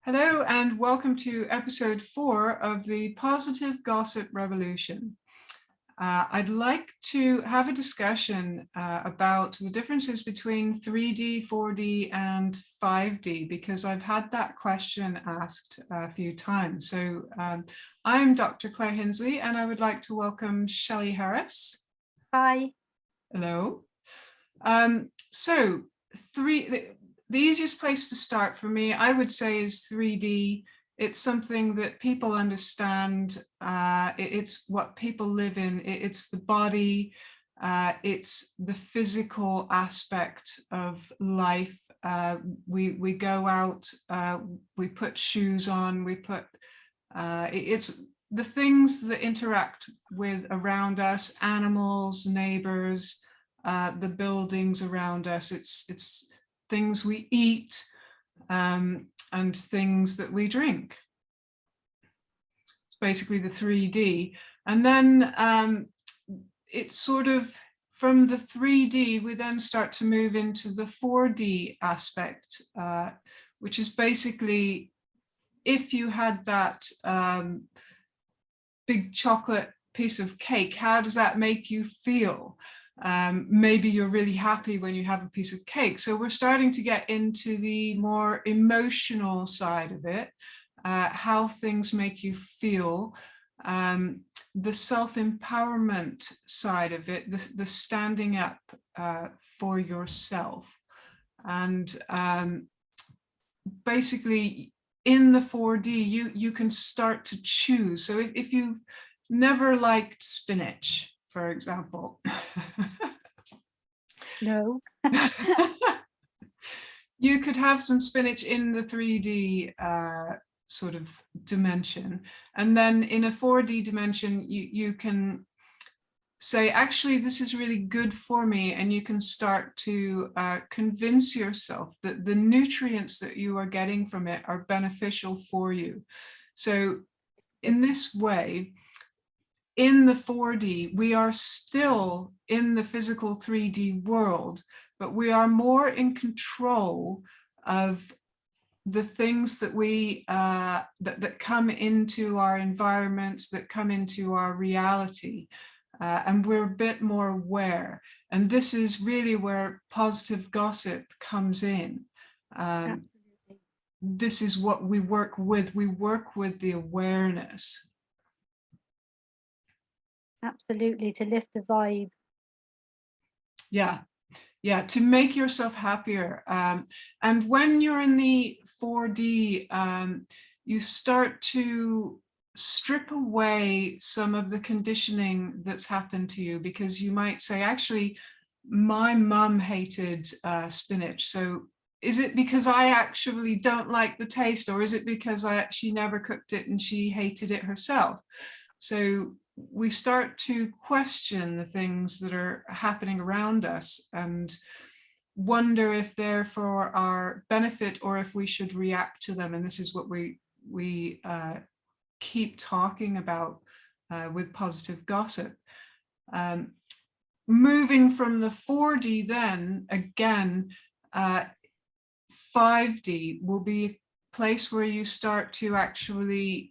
Hello and welcome to episode 4 of the Positive Gossip Revolution. I'd like to have a discussion about the differences between 3D, 4D and 5D because I've had that question asked a few times. So I'm Dr. Claire Hinsley and I would like to welcome Shelley Harris. Hi. Hello. The easiest place to start for me, I would say, is 3D. It's something that people understand. It's what people live in. It's the body. It's the physical aspect of life. We go out, we put shoes on, it's the things that interact with around us, animals, neighbors, the buildings around us. It's things we eat and things that we drink. It's basically the 3D. And then it's sort of from the 3D, we then start to move into the 4D aspect, which is basically if you had that big chocolate piece of cake, how does that make you feel? Maybe you're really happy when you have a piece of cake. So we're starting to get into the more emotional side of it, how things make you feel, the self-empowerment side of it, the standing up for yourself. And basically in the 4D, you can start to choose. So if you've never liked spinach, for example. No. You could have some spinach in the 3D sort of dimension. And then in a 4D dimension, you can say, actually, this is really good for me. And you can start to convince yourself that the nutrients that you are getting from it are beneficial for you. So in this way, in the 4D, we are still in the physical 3D world, but we are more in control of the things that we that come into our environments, that come into our reality, and we're a bit more aware. And this is really where positive gossip comes in. This is what we work with. We work with the awareness. Absolutely, to lift the vibe. Yeah, to make yourself happier. And when you're in the 4D, you start to strip away some of the conditioning that's happened to you, because you might say, actually, my mum hated spinach. So is it because I actually don't like the taste, or is it because she never cooked it and she hated it herself? So we start to question the things that are happening around us and wonder if they're for our benefit or if we should react to them. And this is what we keep talking about with positive gossip. Moving from the 4D then, again, 5D will be a place where you start to actually,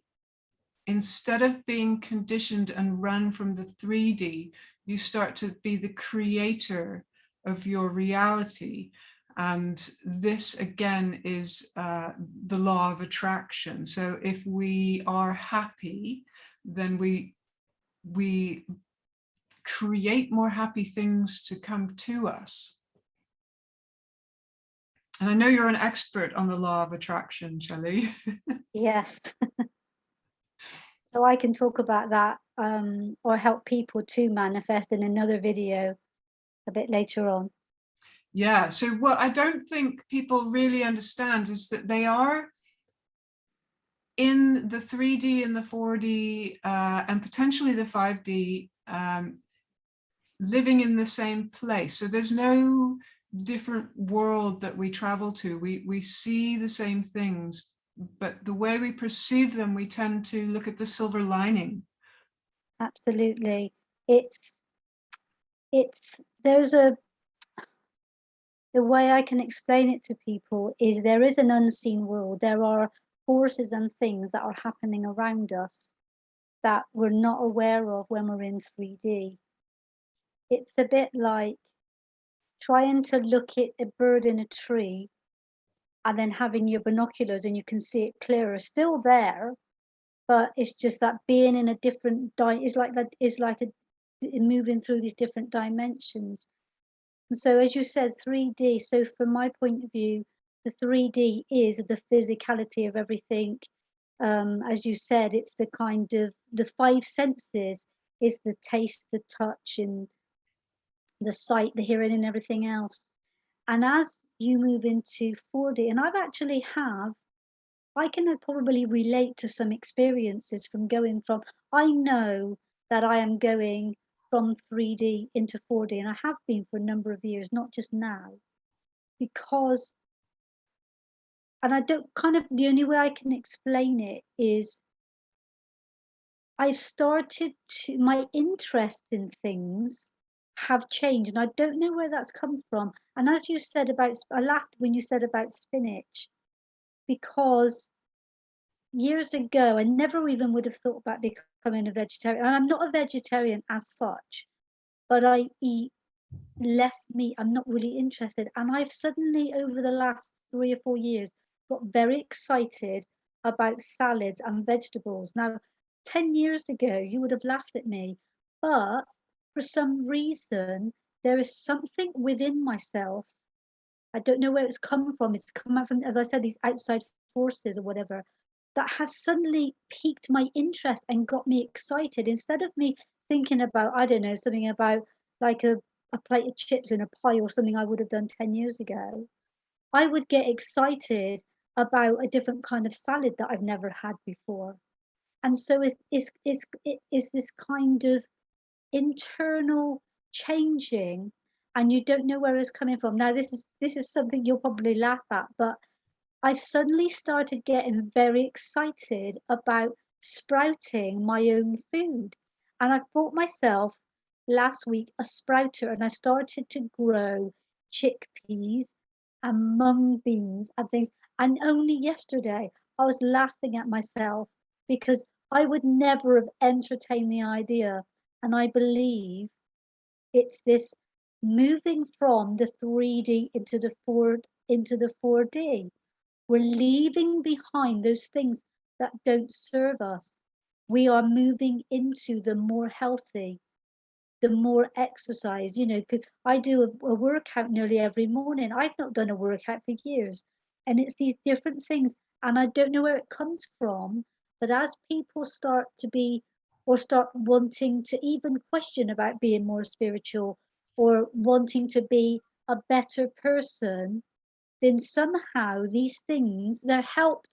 instead of being conditioned and run from the 3D, you start to be the creator of your reality. And this again is the law of attraction. So if we are happy, then we create more happy things to come to us. And I know you're an expert on the law of attraction, Shelley. Yes. So I can talk about that or help people to manifest in another video a bit later on. Yeah, so what I don't think people really understand is that they are in the 3D and the 4D and potentially the 5D living in the same place. So there's no different world that we travel to. We see the same things, but the way we perceive them, we tend to look at the silver lining. Absolutely. The way I can explain it to people is there is an unseen world. There are forces and things that are happening around us that we're not aware of when we're in 3D. It's a bit like trying to look at a bird in a tree and then having your binoculars and you can see it clearer. Still there, but it's just that being in a different is like that is like moving through these different dimensions. And so, as you said, 3D. So, from my point of view, the 3D is the physicality of everything. As you said, it's the kind of the five senses is the taste, the touch, and the sight, the hearing, and everything else. And as you move into 4D, and I can probably relate to some experiences from going from, I know that I am going from 3D into 4D, and I have been for a number of years, not just now, because, and I don't kind of, the only way I can explain it is I've started to, my interest in things have changed, and I don't know where that's come from. And as you said about, I laughed when you said about spinach, because years ago, I never even would have thought about becoming a vegetarian. And I'm not a vegetarian as such, but I eat less meat. I'm not really interested. And I've suddenly, over the last 3 or 4 years, got very excited about salads and vegetables. Now, 10 years ago, you would have laughed at me, but for some reason, there is something within myself. I don't know where it's come from. It's come out from, as I said, these outside forces or whatever, that has suddenly piqued my interest and got me excited. Instead of me thinking about, I don't know, something about like a plate of chips and a pie or something I would have done 10 years ago, I would get excited about a different kind of salad that I've never had before. And so it's this kind of internal changing, and you don't know where it's coming from. Now this is something you'll probably laugh at, but I suddenly started getting very excited about sprouting my own food. And I bought myself last week a sprouter, and I started to grow chickpeas and mung beans and things. And only yesterday I was laughing at myself because I would never have entertained the idea. And I believe it's this moving from the 3D into the 4D. We're leaving behind those things that don't serve us. We are moving into the more healthy, the more exercise. I do a workout nearly every morning. I've not done a workout for years. And it's these different things. And I don't know where it comes from. But as people start to be, or start wanting to even question about being more spiritual or wanting to be a better person, then somehow these things, they're helped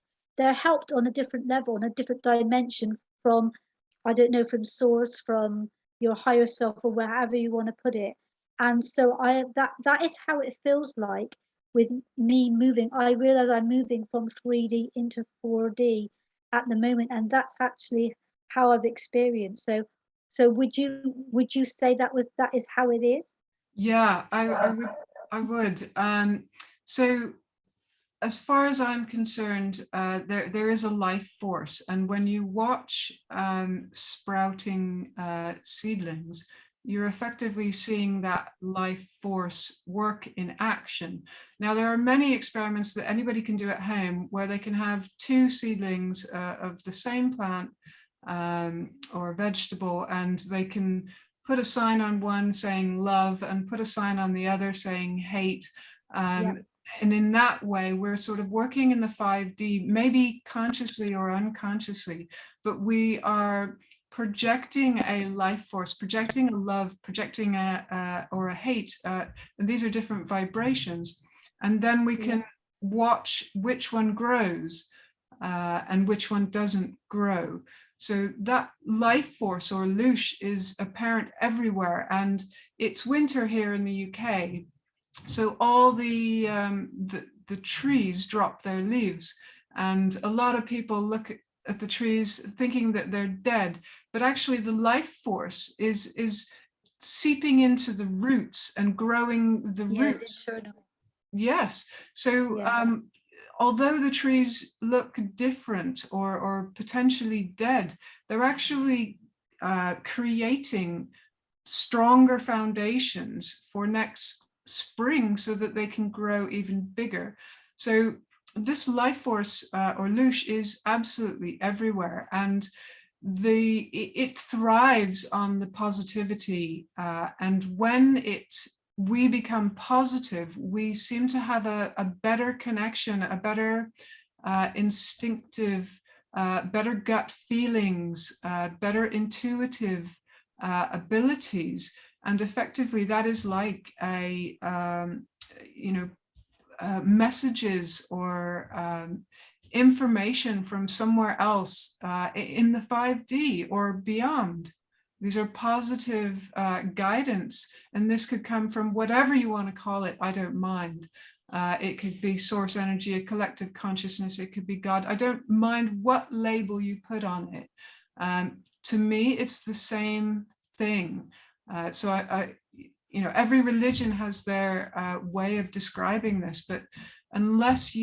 on a different level, on a different dimension from, I don't know, from source, from your higher self, or wherever you want to put it. And so that is how it feels like with me moving. I realize I'm moving from 3D into 4D at the moment, and that's actually how I've experienced. So would you say that is how it is? Yeah, I would. So as far as I'm concerned, there is a life force, and when you watch sprouting seedlings, you're effectively seeing that life force work in action. Now, there are many experiments that anybody can do at home where they can have two seedlings of the same plant or vegetable, and they can put a sign on one saying love and put a sign on the other saying hate. Yeah. And in that way, we're sort of working in the 5D, maybe consciously or unconsciously, but we are projecting a life force, projecting a love, projecting or a hate. And these are different vibrations. And then we can watch which one grows and which one doesn't grow. So that life force, or loosh, is apparent everywhere. And it's winter here in the UK. So all the trees drop their leaves, and a lot of people look at the trees thinking that they're dead, but actually the life force is seeping into the roots and growing the Yes, roots. internal. Yes. So Yeah. although the trees look different or potentially dead, they're actually creating stronger foundations for next spring so that they can grow even bigger. So this life force or loosh is absolutely everywhere, and it thrives on the positivity, and when we become positive, we seem to have a better connection, a better instinctive, better gut feelings, better intuitive abilities. And effectively that is like a messages or information from somewhere else in the 5D or beyond. These are positive guidance, and this could come from whatever you want to call it. I don't mind. It could be source energy, a collective consciousness. It could be God. I don't mind what label you put on it. To me, it's the same thing. So every religion has their way of describing this, but unless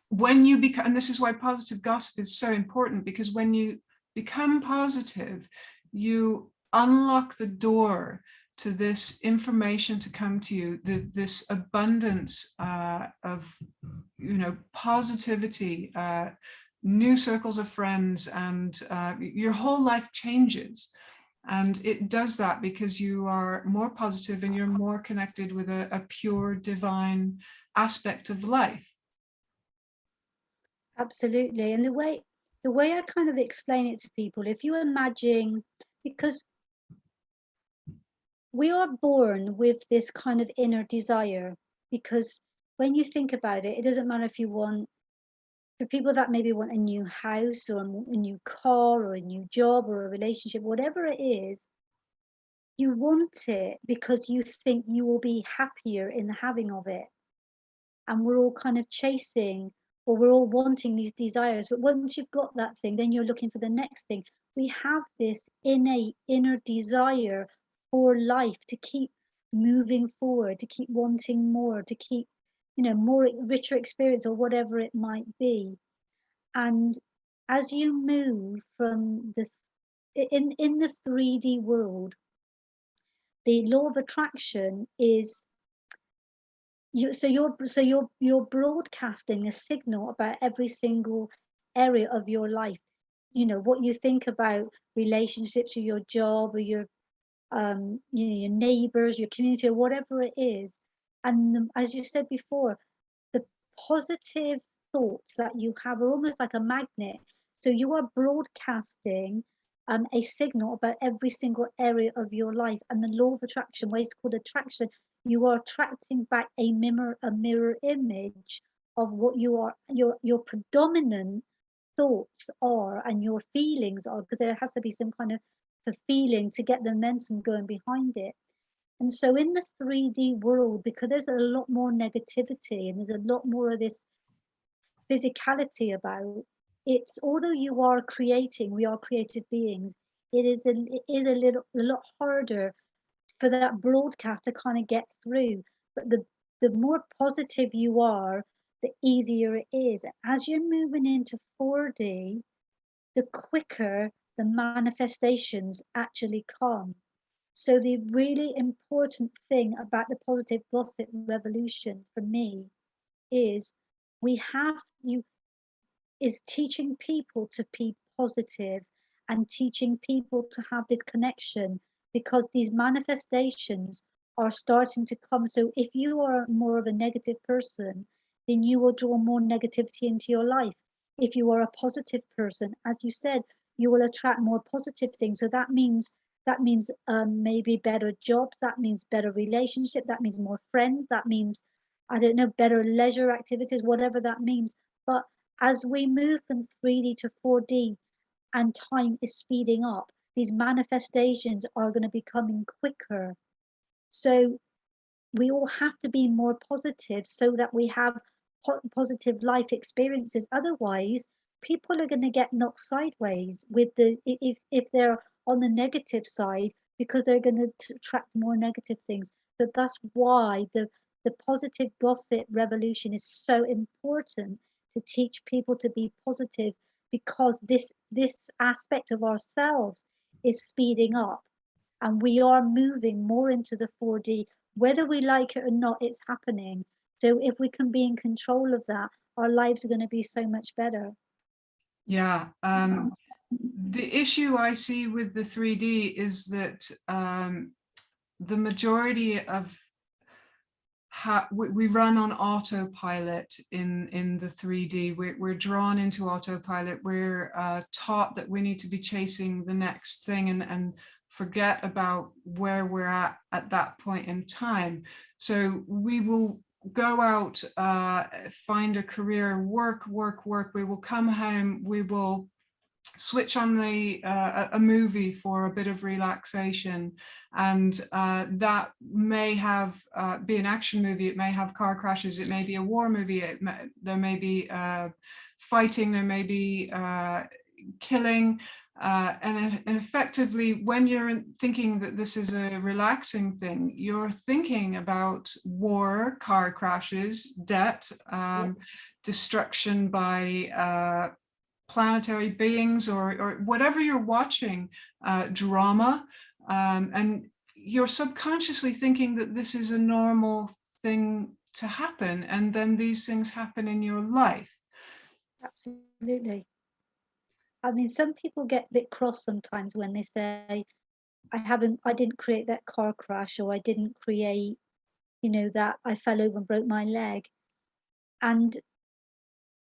when you become, and this is why positive gossip is so important, because when you become positive, you unlock the door to this information to come to you, this abundance of, positivity, new circles of friends, and your whole life changes. And it does that because you are more positive and you're more connected with a pure divine aspect of life. Absolutely. And the way I kind of explain it to people, if you imagine, because we are born with this kind of inner desire, because when you think about it, it doesn't matter if you want, for people that maybe want a new house or a new car or a new job or a relationship, whatever it is, you want it because you think you will be happier in the having of it. And we're all kind of chasing, or we're all wanting these desires. But once you've got that thing, then you're looking for the next thing. We have this innate inner desire for life, to keep moving forward, to keep wanting more, to keep, more richer experience or whatever it might be. And as you move from in the 3D world, the law of attraction is you're broadcasting a signal about every single area of your life. What you think about relationships, or your job, or your your neighbors, your community, or whatever it is. And as you said before, the positive thoughts that you have are almost like a magnet. So you are broadcasting a signal about every single area of your life. And the law of attraction, what is called attraction, you are attracting back a mirror image of what you are, your predominant thoughts are, and your feelings are, because there has to be some kind of a feeling to get the momentum going behind it. And so in the 3D world, because there's a lot more negativity and there's a lot more of this physicality about, it's, although you are creating, we are creative beings, it is a lot harder for that broadcast to kind of get through. But the more positive you are, the easier it is. As you're moving into 4D, the quicker the manifestations actually come. So the really important thing about the positive gossip revolution for me is we have you is teaching people to be positive, and teaching people to have this connection, because these manifestations are starting to come. So if you are more of a negative person, then you will draw more negativity into your life. If you are a positive person, as you said, you will attract more positive things. So that means maybe better jobs, that means better relationship, that means more friends, that means, I don't know, better leisure activities, whatever that means. But as we move from 3D to 4D and time is speeding up, these manifestations are going to be coming quicker. So we all have to be more positive so that we have positive life experiences. Otherwise, people are going to get knocked sideways with if they're on the negative side, because they're going to attract more negative things. So that's why the positive gossip revolution is so important to teach people to be positive, because this aspect of ourselves is speeding up, and we are moving more into the 4D. Whether we like it or not, it's happening. So if we can be in control of that, our lives are going to be so much better. Yeah. The issue I see with the 3D is that the majority of we run on autopilot in the 3D. We're drawn into autopilot. We're taught that we need to be chasing the next thing and forget about where we're at that point in time. So we will go out, find a career, work. We will come home, we will switch on a movie for a bit of relaxation, and that may have be an action movie, it may have car crashes, it may be a war movie, there may be fighting, there may be killing, and effectively, when you're thinking that this is a relaxing thing, you're thinking about war, car crashes, debt, destruction by planetary beings, or whatever you're watching, drama, and you're subconsciously thinking that this is a normal thing to happen, and then these things happen in your life. Absolutely. I mean, some people get a bit cross sometimes when they say, I didn't create that car crash, or I didn't create, that I fell over and broke my leg. And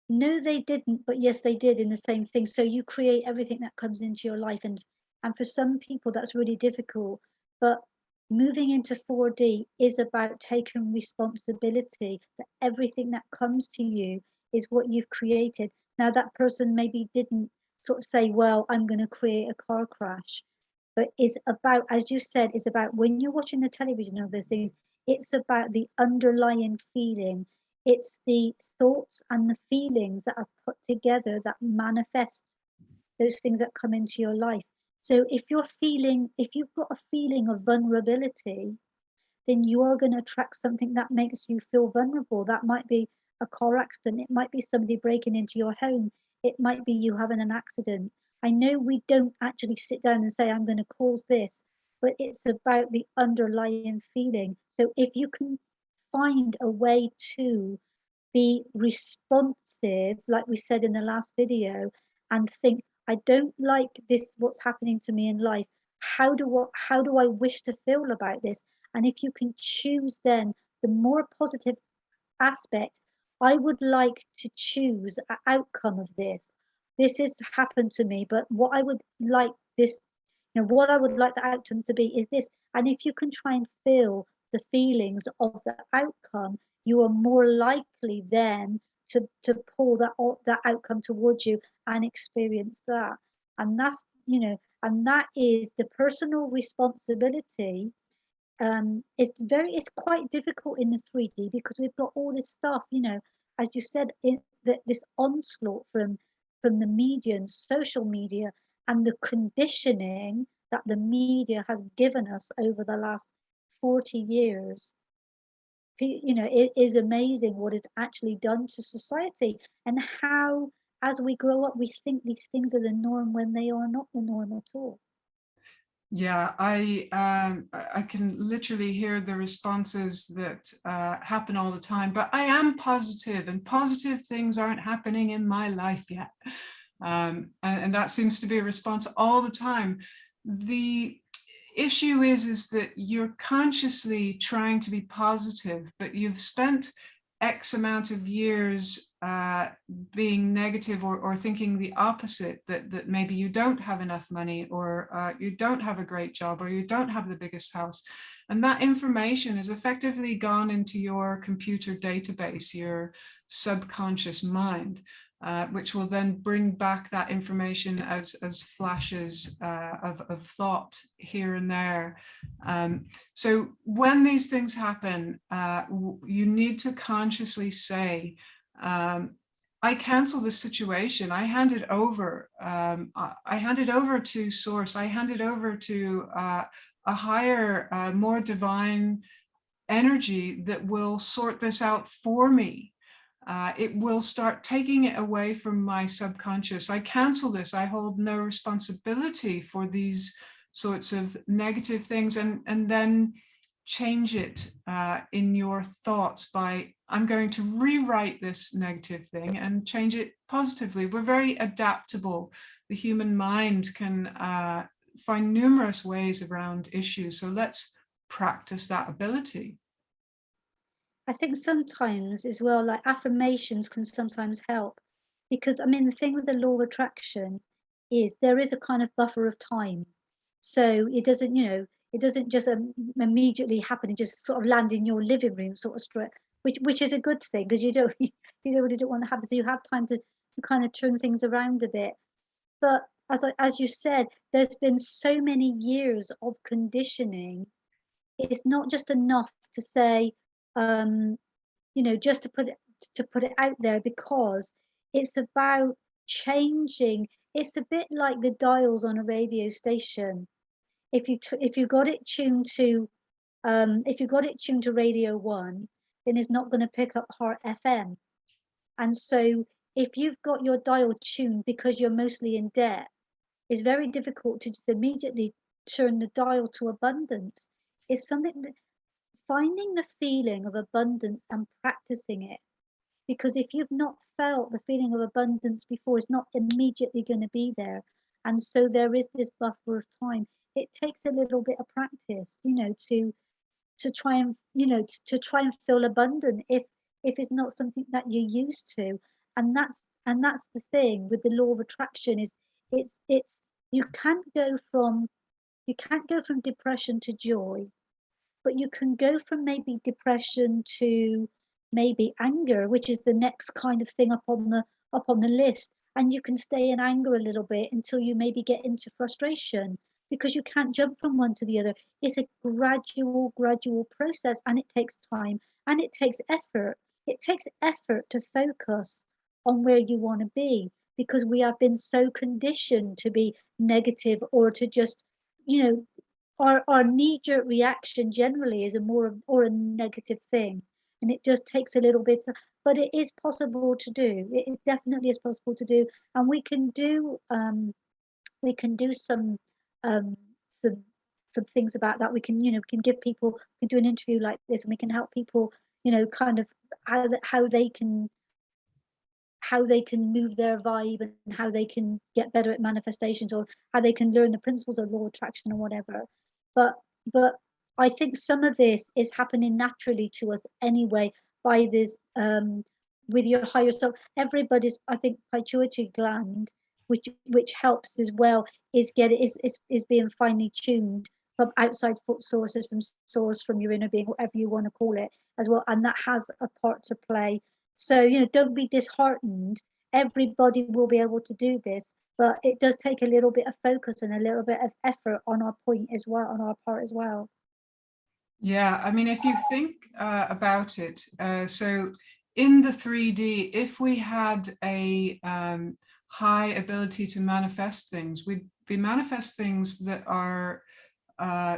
no, they didn't, but yes, they did in the same thing. So you create everything that comes into your life. And for some people, that's really difficult. But moving into 4D is about taking responsibility that everything that comes to you is what you've created. Now, that person maybe didn't sort of say, well, I'm going to create a car crash. But it's about, as you said, it's about when you're watching the television and other things, it's about the underlying feeling. It's the thoughts and the feelings that are put together that manifest those things that come into your life. So if you've got a feeling of vulnerability, then you are going to attract something that makes you feel vulnerable. That might be a car accident. It might be somebody breaking into your home. It might be you having an accident. I know we don't actually sit down and say, I'm going to cause this, but it's about the underlying feeling. So if you can find a way to be responsive, like we said in the last video, and think, I don't like this, what's happening to me in life. How do I wish to feel about this? And if you can choose then the more positive aspect, I would like to choose an outcome of this. This has happened to me, but what I would like what I would like the outcome to be is this. And if you can try and feel the feelings of the outcome, you are more likely then to pull that outcome towards you and experience that. And and that is the personal responsibility. It's quite difficult in the 3D because we've got all this stuff, as you said, this onslaught from the media and social media, and the conditioning that the media has given us over the last 40 years. It is amazing what is actually done to society, and how, as we grow up, we think these things are the norm when they are not the norm at all. Yeah, I can literally hear the responses that happen all the time, but I am positive, and positive things aren't happening in my life yet. And that seems to be a response all the time. The issue is that you're consciously trying to be positive, but you've spent X amount of years being negative, or thinking the opposite, that maybe you don't have enough money, or you don't have a great job, or you don't have the biggest house. And that information is effectively gone into your computer database, your subconscious mind, which will then bring back that information as flashes of thought here and there. So when these things happen, you need to consciously say, I cancel this situation. I hand it over. I hand it over to source. I hand it over to a higher, more divine energy that will sort this out for me. It will start taking it away from my subconscious. I cancel this. I hold no responsibility for these sorts of negative things, and then change it in your thoughts by, I'm going to rewrite this negative thing and change it positively. We're very adaptable. The human mind can find numerous ways around issues. So let's practice that ability. I think sometimes as well, like affirmations can sometimes help, because I mean, the thing with the law of attraction is there is a kind of buffer of time. So it doesn't, it doesn't just immediately happen and just sort of land in your living room sort of straight, which is a good thing, because you don't you really don't want to happen. So you have time to kind of turn things around a bit. But as you said, there's been so many years of conditioning. It's not just enough to say, um, just to put it out there, because it's about changing. It's a bit like the dials on a radio station. If you got it tuned to Radio 1, then it's not going to pick up Heart FM. And so if you've got your dial tuned because you're mostly in debt, it's very difficult to just immediately turn the dial to abundance. It's something that, finding the feeling of abundance and practicing it, because if you've not felt the feeling of abundance before, it's not immediately going to be there. And so there is this buffer of time. It takes a little bit of practice, to try and, to try and feel abundant if it's not something that you're used to. And that's the thing with the law of attraction, is it's you can't go from depression to joy, but you can go from maybe depression to maybe anger, which is the next kind of thing up on the list. And you can stay in anger a little bit until you maybe get into frustration, because you can't jump from one to the other. It's a gradual process, and it takes time and it takes effort. It takes effort to focus on where you want to be, because we have been so conditioned to be negative, or to just, you know, our knee-jerk reaction generally is a more or a negative thing, and it just takes a little bit. But it is possible to do. It definitely is possible to do, and we can do um, some some things about that. We can give people, we can do an interview like this, and we can help people, kind of how they can move their vibe, and how they can get better at manifestations, or how they can learn the principles of law of attraction or whatever. But but I think some of this is happening naturally to us anyway, by this, with your higher self. Everybody's, I think, pituitary gland, which helps as well, is being finely tuned from outside sources, from your inner being, whatever you want to call it, as well, and that has a part to play. So, don't be disheartened. Everybody will be able to do this, but it does take a little bit of focus and a little bit of effort on our point as well, on our part as well. Yeah, I mean, if you think about it, so in the 3D, if we had a high ability to manifest things, we'd be manifest things that are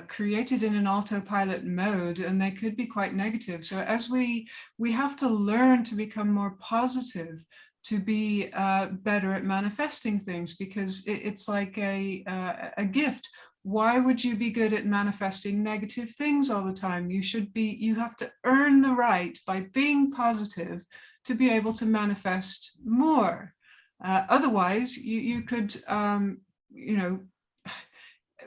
created in an autopilot mode, and they could be quite negative. So as we have to learn to become more positive, to be better at manifesting things, because it's like a gift. Why would you be good at manifesting negative things all the time? You have to earn the right by being positive to be able to manifest more. Otherwise, you could,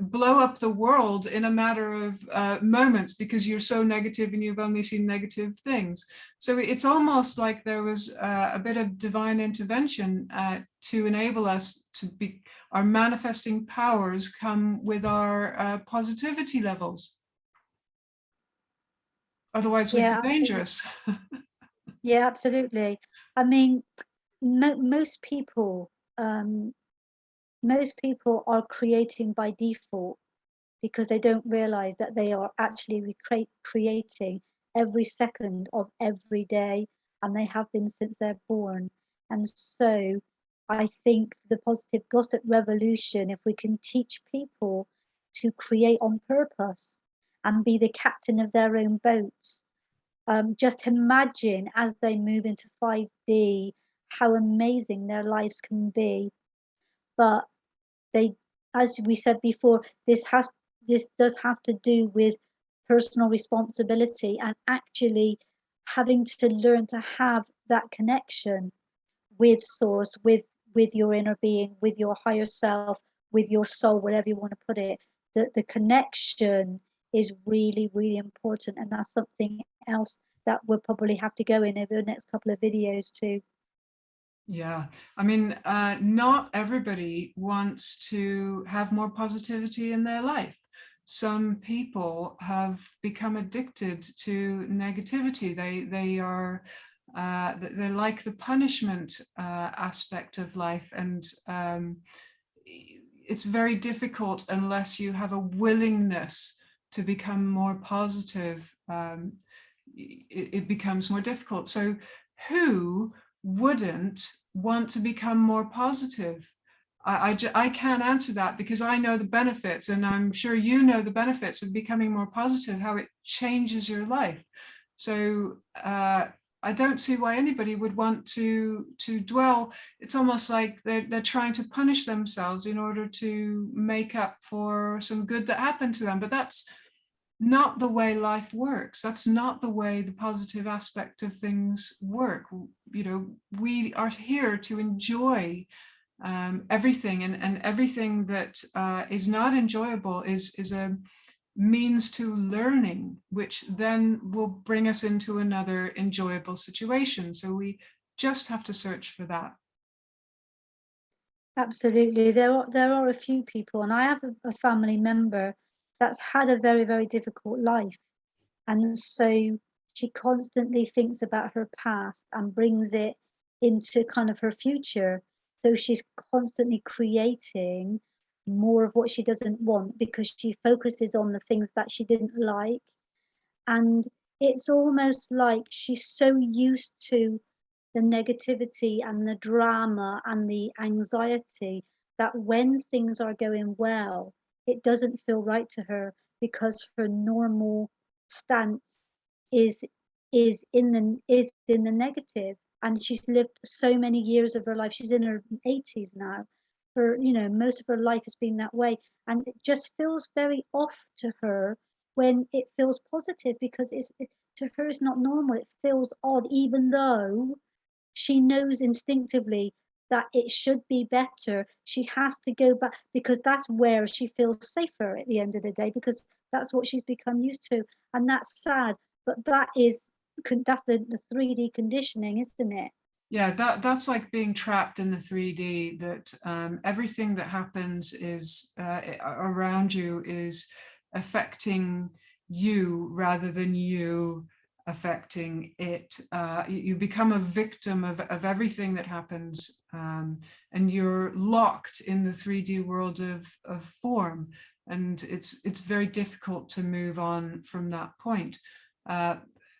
blow up the world in a matter of moments, because you're so negative and you've only seen negative things. So it's almost like there was a bit of divine intervention to enable us to be, our manifesting powers come with our positivity levels. Otherwise we'd be dangerous. Yeah, absolutely. I mean, most people are creating by default, because they don't realize that they are actually creating every second of every day, and they have been since they're born. And so I think the positive gossip revolution, if we can teach people to create on purpose, and be the captain of their own boats. Just imagine as they move into 5D how amazing their lives can be. But they, as we said before, this does have to do with personal responsibility and actually having to learn to have that connection with source, with your inner being, with your higher self, with your soul, whatever you want to put it. The connection is really, really important, and that's something else that we'll probably have to go in over the next couple of videos too. Yeah, I mean, not everybody wants to have more positivity in their life. Some people have become addicted to negativity. They are they like the punishment aspect of life, and it's very difficult unless you have a willingness to become more positive. It becomes more difficult. So who wouldn't want to become more positive? I can't answer that because I know the benefits, and I'm sure you know the benefits of becoming more positive, how it changes your life. So I don't see why anybody would want to dwell. It's almost like they're trying to punish themselves in order to make up for some good that happened to them. But that's not the way life works. That's not the way the positive aspect of things work. You know, we are here to enjoy everything, and everything that is not enjoyable is a means to learning, which then will bring us into another enjoyable situation. So we just have to search for that. Absolutely. There are a few people, and I have a family member that's had a very, very difficult life. And so she constantly thinks about her past and brings it into kind of her future. So she's constantly creating more of what she doesn't want because she focuses on the things that she didn't like. And it's almost like she's so used to the negativity and the drama and the anxiety that when things are going well, it doesn't feel right to her because her normal stance is is in the negative. And she's lived so many years of her life. She's in her 80s now. Most of her life has been that way, and it just feels very off to her when it feels positive because to her it's not normal. It feels odd, even though she knows instinctively that it should be better. She has to go back because that's where she feels safer at the end of the day, because that's what she's become used to. And that's sad, but that's the 3D conditioning, isn't it? Yeah, that's like being trapped in the 3D, that everything that happens is around you is affecting you rather than you affecting it. You become a victim of everything that happens, and you're locked in the 3D world of form, and it's very difficult to move on from that point.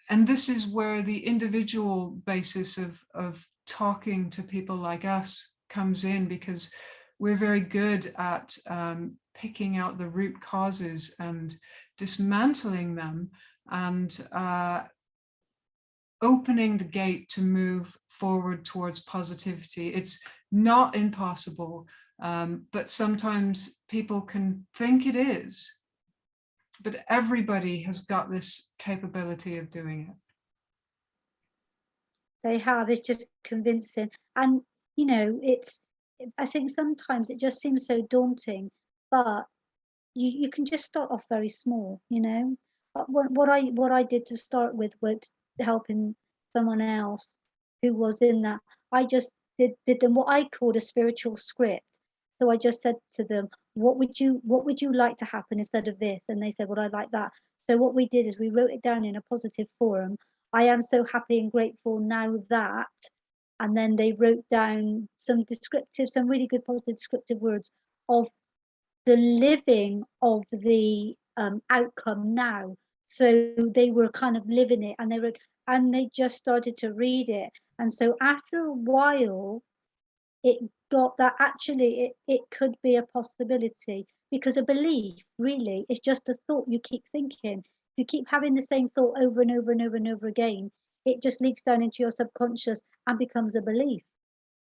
And this is where the individual basis of talking to people like us comes in, because we're very good at picking out the root causes and dismantling them, and opening the gate to move forward towards positivity. It's not impossible, but sometimes people can think it is. But everybody has got this capability of doing it. They have. It's just convincing. And, I think sometimes it just seems so daunting, but you can just start off very small, you know. But what I did to start with was helping someone else who was in that. I just did them what I called a spiritual script. So I just said to them, what would you like to happen instead of this? And they said, well, I like that. So what we did is we wrote it down in a positive form. I am so happy and grateful now that, and then they wrote down some really good positive descriptive words of the living of the outcome now. So they were kind of living it, and they just started to read it. And so after a while, it got that actually it could be a possibility. because a belief really is just a thought you keep thinking. If you keep having the same thought over and over and over and over again, it just leaks down into your subconscious and becomes a belief.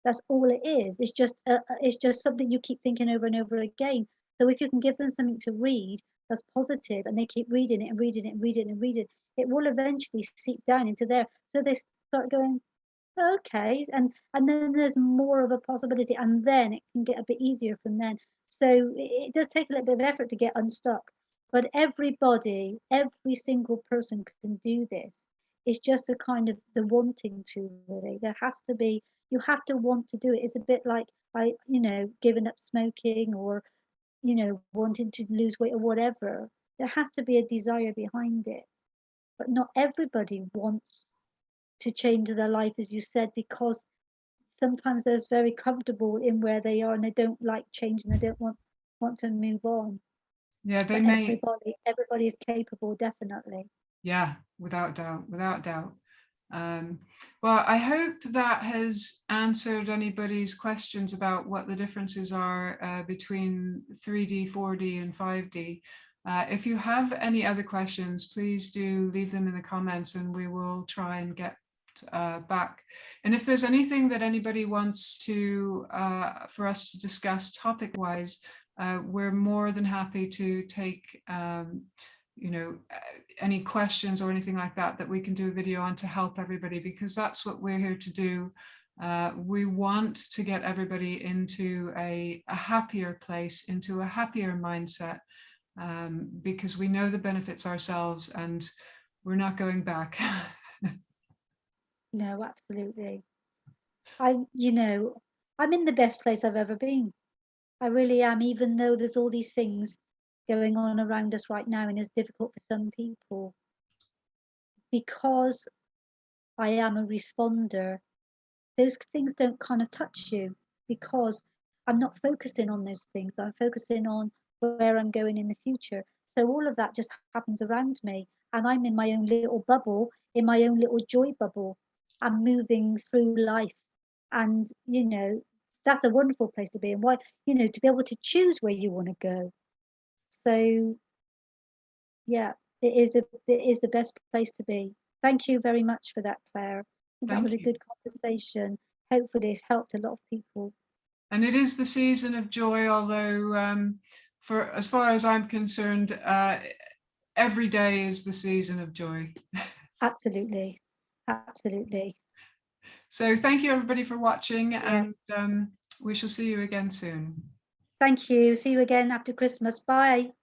That's all it is. It's just something you keep thinking over and over again. So if you can give them something to read that's positive, and they keep reading it and reading it and reading it and reading it, it will eventually seep down into there. So they start going, okay, and then there's more of a possibility, and then it can get a bit easier from then. So it does take a little bit of effort to get unstuck, but everybody, every single person can do this. It's just a kind of the wanting to, really. There has to be, you have to want to do it. It's a bit like giving up smoking, or wanting to lose weight or whatever. There has to be a desire behind it, but not everybody wants to change their life, as you said, because sometimes they're very comfortable in where they are and they don't like change, and they don't want to move on. Yeah, they But may. everybody is capable, definitely. Yeah, without doubt, without doubt. Well, I hope that has answered anybody's questions about what the differences are between 3D, 4D, and 5D. If you have any other questions, please do leave them in the comments and we will try and get back. And if there's anything that anybody wants to for us to discuss topic-wise, we're more than happy to take any questions or anything like that we can do a video on to help everybody, because that's what we're here to do. We want to get everybody into a happier place, into a happier mindset, because we know the benefits ourselves and we're not going back. No, absolutely. I'm in the best place I've ever been. I really am, even though there's all these things going on around us right now and it's difficult for some people. Because I am a responder, those things don't kind of touch you, because I'm not focusing on those things. I'm focusing on where I'm going in the future. So all of that just happens around me, and I'm in my own little bubble, in my own little joy bubble. I'm moving through life, and that's a wonderful place to be. And why, to be able to choose where you want to go. So yeah, it is the best place to be. Thank you very much for that, Claire. That Thank was a you. good conversation. Hopefully it's helped a lot of people. And it is the season of joy, although for as far as I'm concerned, every day is the season of joy. Absolutely. Absolutely. So thank you everybody for watching, Yeah. and we shall see you again soon. Thank you. See you again after Christmas. Bye.